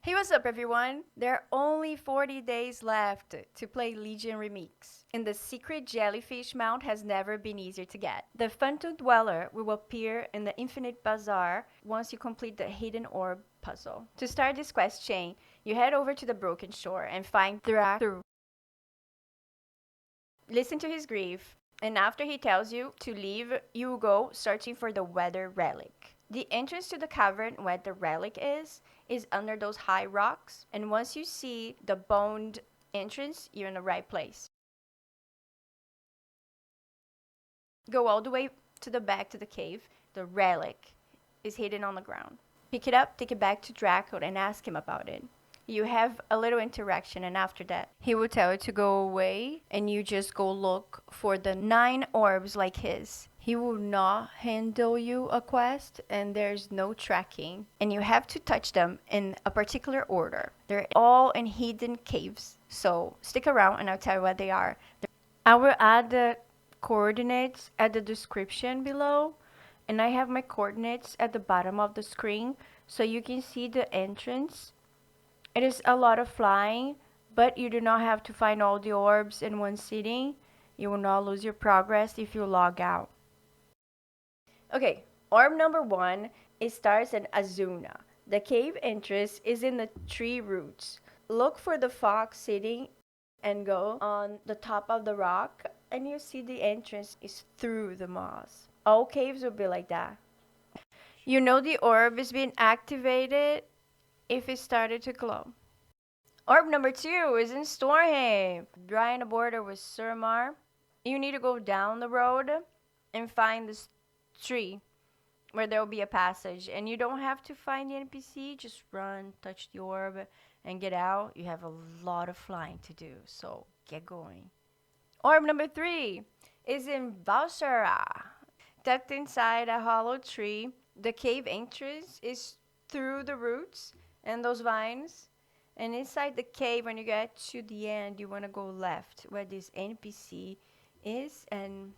Hey, what's up, everyone? There are only 40 days left to play Legion Remix, and the secret jellyfish mount has never been easier to get. The Fathom Dweller will appear in the Infinite Bazaar once you complete the Hidden Orb puzzle. To start this quest chain, you head over to the Broken Shore and find Drak'thul. Listen to his grief, and after he tells you to leave, you will go searching for the Weather Relic. The entrance to the cavern where the relic is under those high rocks, and once you see the boned entrance, you're in the right place. Go all the way to the back to the cave. The relic is hidden on the ground. Pick it up, take it back to Drak'thul, and ask him about it. You have a little interaction, and after that, he will tell you to go away, and you just go look for the 9 orbs like his. He will not handle you a quest, and there's no tracking, and you have to touch them in a particular order. They're all in hidden caves, so stick around and I'll tell you what they are. I will add the coordinates at the description below, and I have my coordinates at the bottom of the screen so you can see the entrance. It is a lot of flying, but you do not have to find all the orbs in one sitting. You will not lose your progress if you log out. Okay, orb number 1, it starts in Azsuna. The cave entrance is in the tree roots. Look for the fox sitting and go on the top of the rock, and you see the entrance is through the moss. All caves will be like that. You know the orb is being activated if it started to glow. Orb number 2 is in Stormheim, dry on the border with Suramar. You need to go down the road and find this tree where there will be a passage, and you don't have to find the NPC, just run, touch the orb, and get out. You have a lot of flying to do, so get going. Orb number 3 is in Val'sharah, tucked inside a hollow tree. The cave entrance is through the roots and those vines. And inside the cave, when you get to the end, you want to go left where this NPC is. And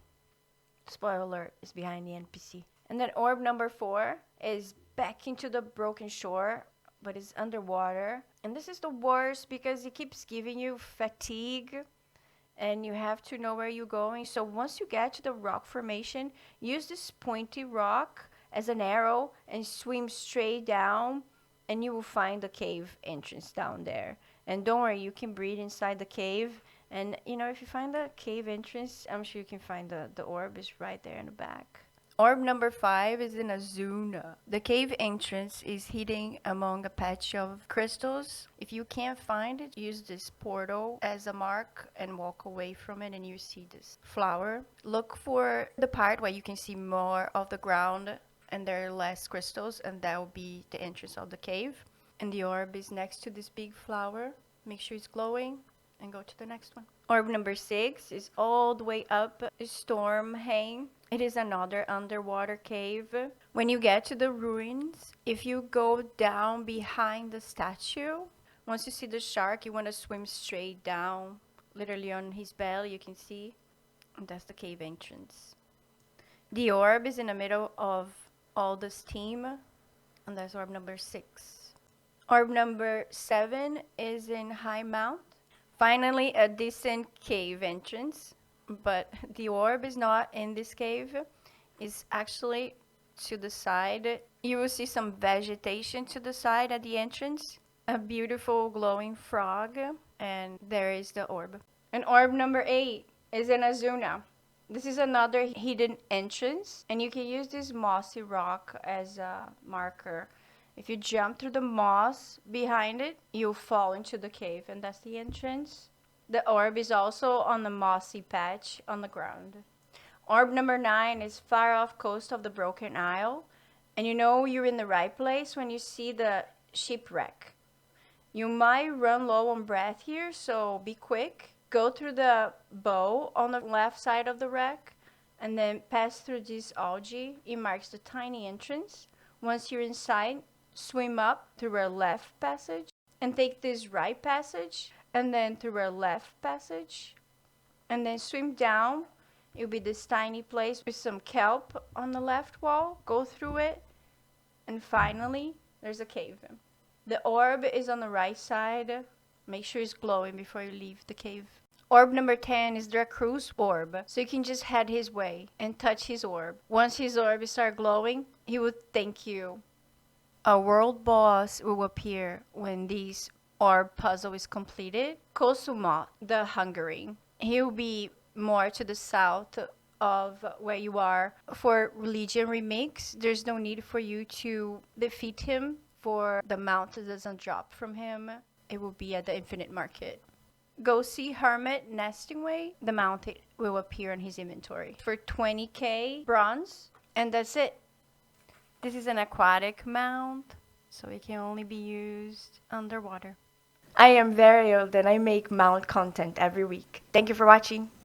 spoiler alert, is behind the NPC. And then orb number 4 is back into the broken shore, but it's underwater. And this is the worst because it keeps giving you fatigue. And you have to know where you're going. So once you get to the rock formation, use this pointy rock as an arrow and swim straight down, and you will find the cave entrance down there. And don't worry, you can breathe inside the cave. And you know, if you find the cave entrance, I'm sure you can find the orb is right there in the back. Orb number 5 is in Azsuna. The cave entrance is hidden among a patch of crystals. If you can't find it, use this portal as a mark and walk away from it, and you see this flower. Look for the part where you can see more of the ground and there are less crystals, and that will be the entrance of the cave. And the orb is next to this big flower. Make sure it's glowing and go to the next one. Orb number 6 is all the way up Stormheim. It is another underwater cave. When you get to the ruins, if you go down behind the statue, once you see the shark, you want to swim straight down. Literally on his belly, you can see. And that's the cave entrance. The orb is in the middle of all the steam, and that's orb number 6. Orb number 7 is in Highmountain. Finally, a decent cave entrance, but the orb is not in this cave. It's actually to the side. You will see some vegetation to the side at the entrance, a beautiful glowing frog, and there is the orb. And orb number 8 is in Azsuna. This is another hidden entrance, and you can use this mossy rock as a marker. If you jump through the moss behind it, you'll fall into the cave, and that's the entrance. The orb is also on the mossy patch on the ground. Orb number 9 is far off coast of the Broken Isle, and you know you're in the right place when you see the shipwreck. You might run low on breath here, so be quick. Go through the bow on the left side of the wreck, and then pass through this algae. It marks the tiny entrance. Once you're inside, swim up through a left passage and take this right passage, and then through a left passage, and then swim down. It'll be this tiny place with some kelp on the left wall. Go through it, and finally there's a cave. The orb is on the right side. Make sure it's glowing before you leave the cave. Orb number 10 is Drak'thul's orb. So you can just head his way and touch his orb. Once his orb starts glowing, he will thank you. A world boss will appear when this orb puzzle is completed. Kosumoth, the Hungering. He will be more to the south of where you are. For religion remakes, there's no need for you to defeat him, for the mount doesn't drop from him. It will be at the Infinite Market. Go see Hermit Nesting Way. The mount will appear in his inventory for 20k bronze, and that's it. This is an aquatic mount, so it can only be used underwater. I am very old and I make mount content every week. Thank you for watching.